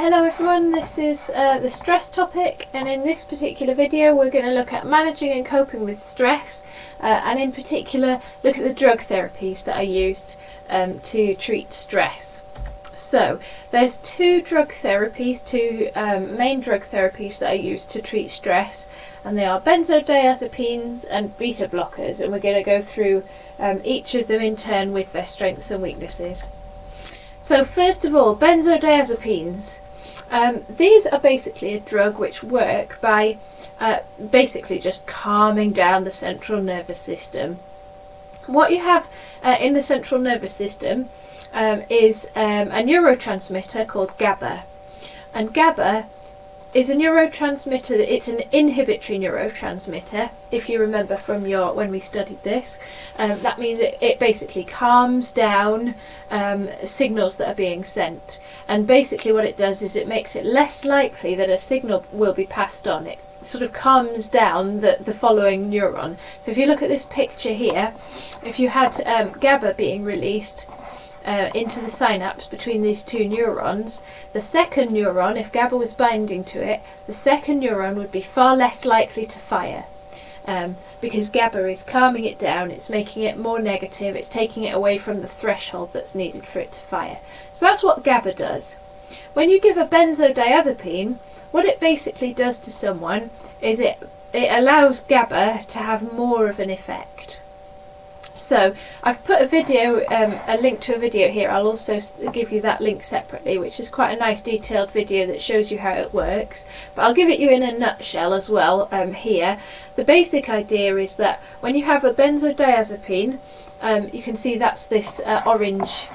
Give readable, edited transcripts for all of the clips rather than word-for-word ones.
Hello everyone, this is the stress topic, and in this particular video we're going to look at managing and coping with stress, and in particular look at the drug therapies that are used to treat stress. So there's two main drug therapies that are used to treat stress, and they are benzodiazepines and beta blockers, and we're going to go through each of them in turn with their strengths and weaknesses. So first of all, benzodiazepines. These are basically a drug which work by basically just calming down the central nervous system. What you have in the central nervous system is a neurotransmitter called GABA. And GABA is a neurotransmitter, it's an inhibitory neurotransmitter. If you remember from when we studied this, that means it basically calms down signals that are being sent. And basically what it does is it makes it less likely that a signal will be passed on. It sort of calms down the following neuron. So if you look at this picture here, if you had GABA being released into the synapse between these two neurons, the second neuron, if GABA was binding to it, the second neuron would be far less likely to fire, because GABA is calming it down, it's making it more negative, it's taking it away from the threshold that's needed for it to fire. So that's what GABA does. When you give a benzodiazepine, what it basically does to someone is it allows GABA to have more of an effect. So I've put a link to a video here. I'll also give you that link separately, which is quite a nice detailed video that shows you how it works. But I'll give it you in a nutshell as well here. The basic idea is that when you have a benzodiazepine, you can see that's this orange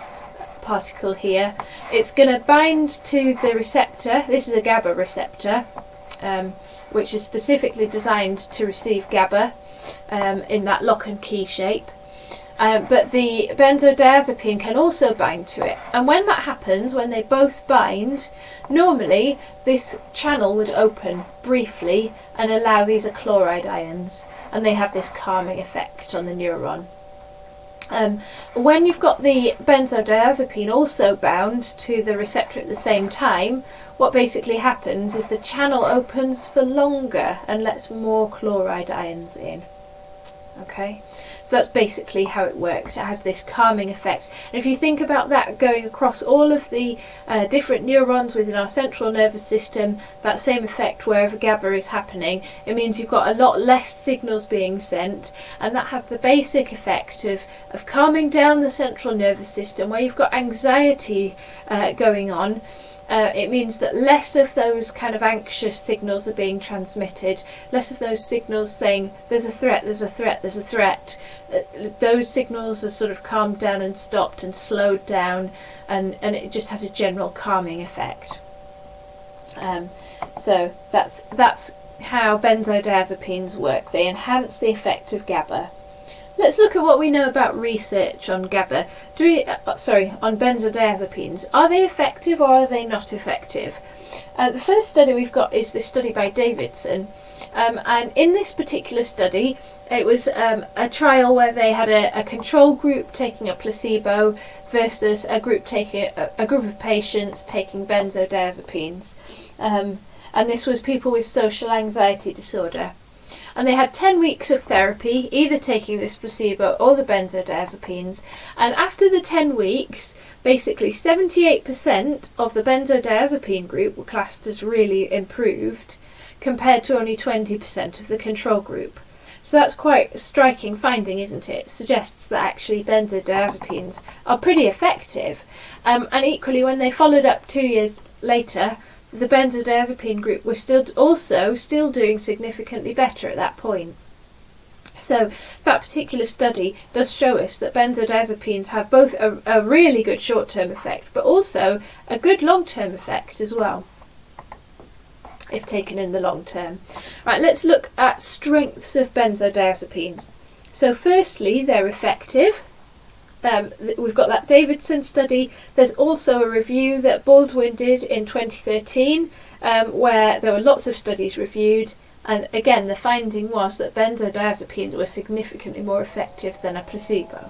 particle here. It's going to bind to the receptor. This is a GABA receptor, which is specifically designed to receive GABA in that lock and key shape. But the benzodiazepine can also bind to it, and when that happens, when they both bind, normally this channel would open briefly and allow these chloride ions, and they have this calming effect on the neuron. When you've got the benzodiazepine also bound to the receptor at the same time, what basically happens is the channel opens for longer and lets more chloride ions in. Okay, so that's basically how it works. It has this calming effect. And if you think about that going across all of the different neurons within our central nervous system, that same effect wherever GABA is happening, it means you've got a lot less signals being sent, and that has the basic effect of calming down the central nervous system. Where you've got anxiety going on, it means that less of those kind of anxious signals are being transmitted, less of those signals saying there's a threat, there's a threat, there's a threat. Those signals are sort of calmed down and stopped and slowed down, and it just has a general calming effect. So that's how benzodiazepines work. They enhance the effect of GABA. Let's look at what we know about research on GABA. On benzodiazepines. Are they effective or are they not effective? The first study we've got is this study by Davidson, and in this particular study, it was a trial where they had a control group taking a placebo versus a group of patients taking benzodiazepines, and this was people with social anxiety disorder. And they had 10 weeks of therapy, either taking this placebo or the benzodiazepines. And after the 10 weeks, basically 78% of the benzodiazepine group were classed as really improved, compared to only 20% of the control group. So that's quite a striking finding, isn't it? It suggests that actually benzodiazepines are pretty effective. And equally, when they followed up 2 years later, the benzodiazepine group were still doing significantly better at that point. So that particular study does show us that benzodiazepines have both a really good short-term effect, but also a good long-term effect as well, if taken in the long term. Right, let's look at strengths of benzodiazepines. So firstly, they're effective. We've got that Davidson study. There's also a review that Baldwin did in 2013, where there were lots of studies reviewed, and again the finding was that benzodiazepines were significantly more effective than a placebo.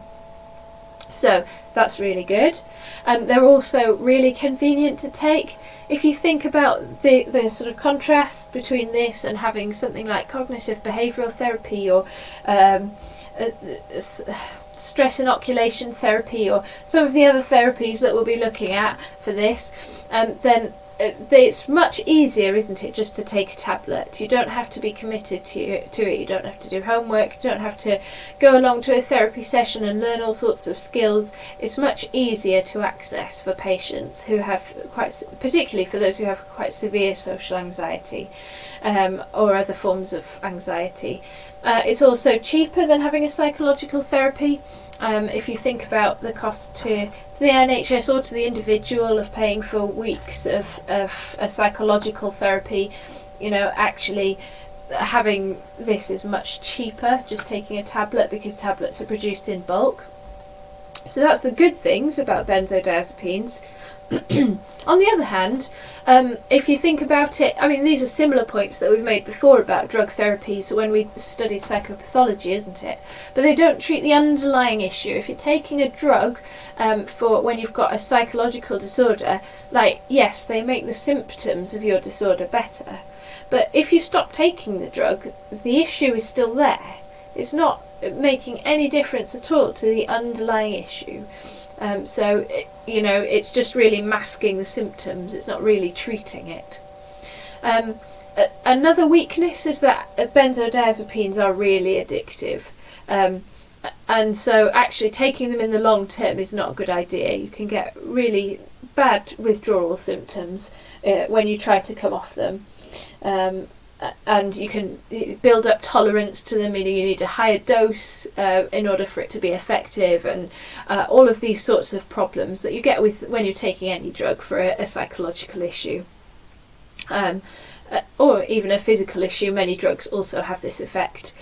So that's really good. They're also really convenient to take. If you think about the sort of contrast between this and having something like cognitive behavioural therapy, or stress inoculation therapy, or some of the other therapies that we'll be looking at for this, then it's much easier, isn't it, just to take a tablet. You don't have to be committed to it, you don't have to do homework, you don't have to go along to a therapy session and learn all sorts of skills. It's much easier to access for patients who have particularly for those who have quite severe social anxiety, or other forms of anxiety. It's also cheaper than having a psychological therapy. If you think about the cost to the NHS or to the individual of paying for weeks of a psychological therapy, actually having this is much cheaper, just taking a tablet, because tablets are produced in bulk. So that's the good things about benzodiazepines. On the other hand, if you think about it, these are similar points that we've made before about drug therapies when we studied psychopathology, isn't it? But they don't treat the underlying issue. If you're taking a drug for when you've got a psychological disorder, yes, they make the symptoms of your disorder better. But if you stop taking the drug, the issue is still there. It's not making any difference at all to the underlying issue. It's just really masking the symptoms. It's not really treating it. Another weakness is that benzodiazepines are really addictive. And so actually taking them in the long term is not a good idea. You can get really bad withdrawal symptoms when you try to come off them. And you can build up tolerance to them, meaning you need a higher dose in order for it to be effective, and all of these sorts of problems that you get with when you're taking any drug for a psychological issue. Or even a physical issue. Many drugs also have this effect.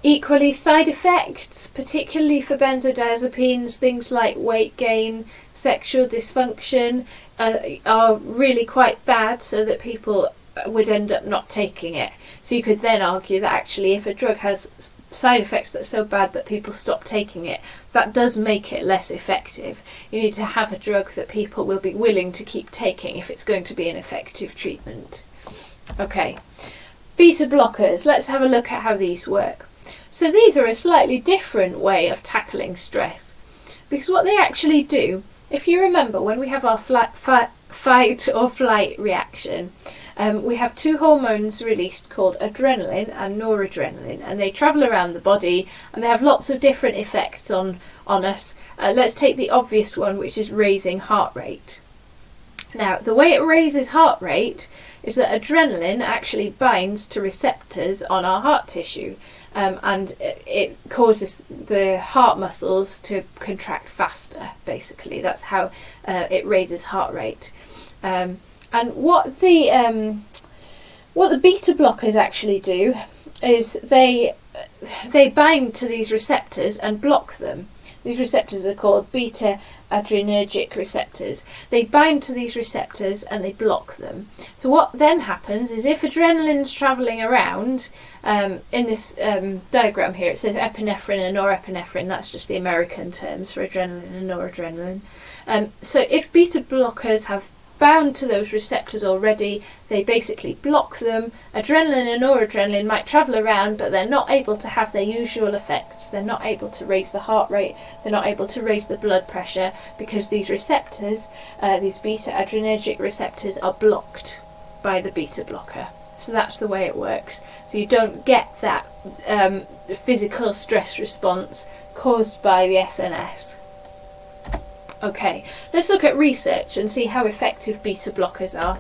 Equally, side effects, particularly for benzodiazepines, things like weight gain, sexual dysfunction, are really quite bad, so that people would end up not taking it. So you could then argue that actually if a drug has side effects that are so bad that people stop taking it, that does make it less effective. You need to have a drug that people will be willing to keep taking if it's going to be an effective treatment. Okay, beta blockers. Let's have a look at how these work. So these are a slightly different way of tackling stress, because what they actually do, if you remember when we have our fight or flight reaction, we have two hormones released called adrenaline and noradrenaline, and they travel around the body and they have lots of different effects on us. Let's take the obvious one, which is raising heart rate. Now, the way it raises heart rate is that adrenaline actually binds to receptors on our heart tissue, and it causes the heart muscles to contract faster, basically. That's how it raises heart rate. And what the beta blockers actually do is they bind to these receptors and block them. These receptors are called beta adrenergic receptors. They bind to these receptors and they block them. So what then happens is if adrenaline's travelling around, in this diagram here it says epinephrine and norepinephrine, that's just the American terms for adrenaline and noradrenaline. So if beta blockers have bound to those receptors already, they basically block them. Adrenaline and noradrenaline might travel around, but they're not able to have their usual effects. They're not able to raise the heart rate, they're not able to raise the blood pressure, because these receptors, these beta adrenergic receptors, are blocked by the beta blocker. So that's the way it works. So you don't get that physical stress response caused by the SNS. Okay, let's look at research and see how effective beta blockers are.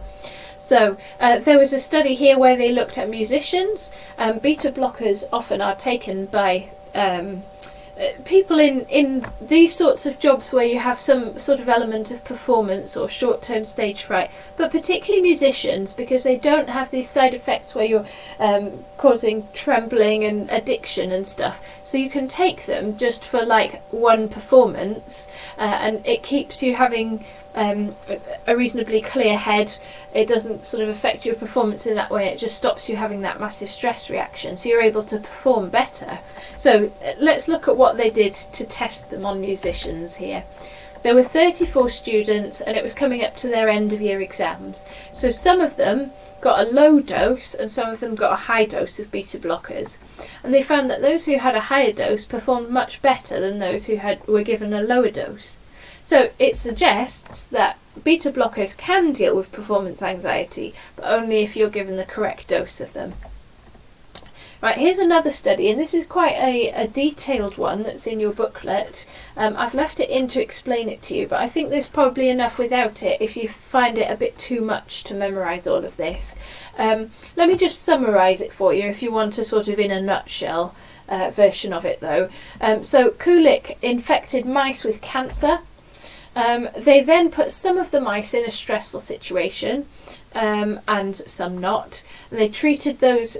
So there was a study here where they looked at musicians. Beta blockers often are taken by people in these sorts of jobs where you have some sort of element of performance or short-term stage fright, but particularly musicians, because they don't have these side effects where you're causing trembling and addiction and stuff. So you can take them just for like one performance, and it keeps you having a reasonably clear head. It doesn't sort of affect your performance in that way. It just stops you having that massive stress reaction, so you're able to perform better. So let's look at what what they did to test them on musicians here. There were 34 students, and it was coming up to their end of year exams. So some of them got a low dose and some of them got a high dose of beta blockers. And they found that those who had a higher dose performed much better than those who were given a lower dose. So it suggests that beta blockers can deal with performance anxiety, but only if you're given the correct dose of them. Right, here's another study, and this is quite a detailed one that's in your booklet. I've left it in to explain it to you, but I think there's probably enough without it if you find it a bit too much to memorise all of this. Let me just summarise it for you if you want a sort of in a nutshell version of it though. So Kulik infected mice with cancer. They then put some of the mice in a stressful situation and some not. And they treated those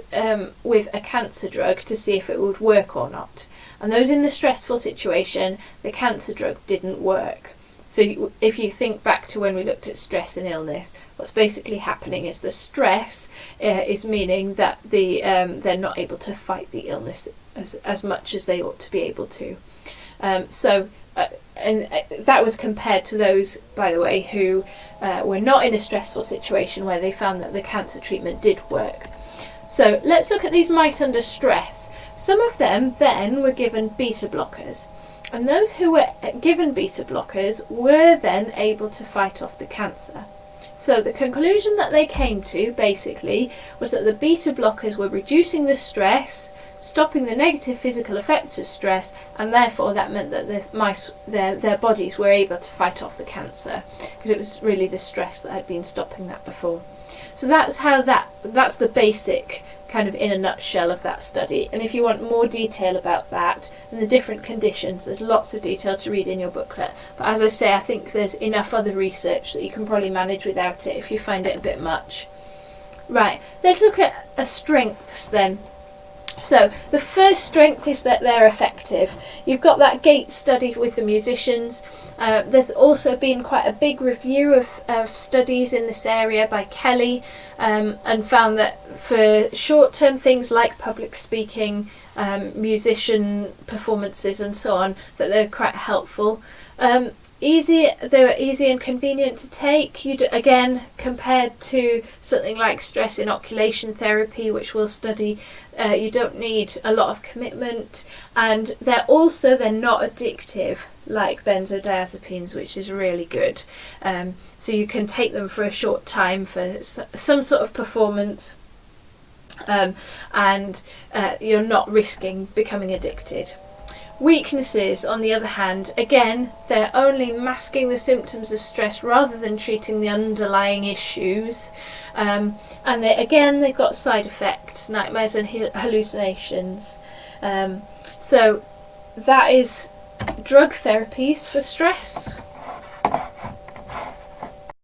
with a cancer drug to see if it would work or not. And those in the stressful situation, the cancer drug didn't work. So if you think back to when we looked at stress and illness, what's basically happening is the stress is meaning that they're not able to fight the illness as much as they ought to be able to. And that was compared to those, by the way, who were not in a stressful situation where they found that the cancer treatment did work. So let's look at these mice under stress. Some of them then were given beta blockers, and those who were given beta blockers were then able to fight off the cancer. So the conclusion that they came to basically was that the beta blockers were reducing the stress, stopping the negative physical effects of stress, and therefore that meant that the mice, their bodies were able to fight off the cancer, because it was really the stress that had been stopping that before. So that's the basic kind of in a nutshell of that study. And if you want more detail about that and the different conditions, there's lots of detail to read in your booklet. But as I say, I think there's enough other research that you can probably manage without it if you find it a bit much. Right, let's look at strengths then. So the first strength is that they're effective. You've got that Gates study with the musicians. There's also been quite a big review of studies in this area by Kelly, and found that for short-term things like public speaking, musician performances and so on, that they're quite helpful. They were easy and convenient to take. Again, compared to something like stress inoculation therapy, which we'll study, you don't need a lot of commitment, and they're not addictive like benzodiazepines, which is really good. So you can take them for a short time for some sort of performance, and you're not risking becoming addicted. Weaknesses, on the other hand, again, they're only masking the symptoms of stress rather than treating the underlying issues. And they've got side effects, nightmares and hallucinations. So that is drug therapies for stress.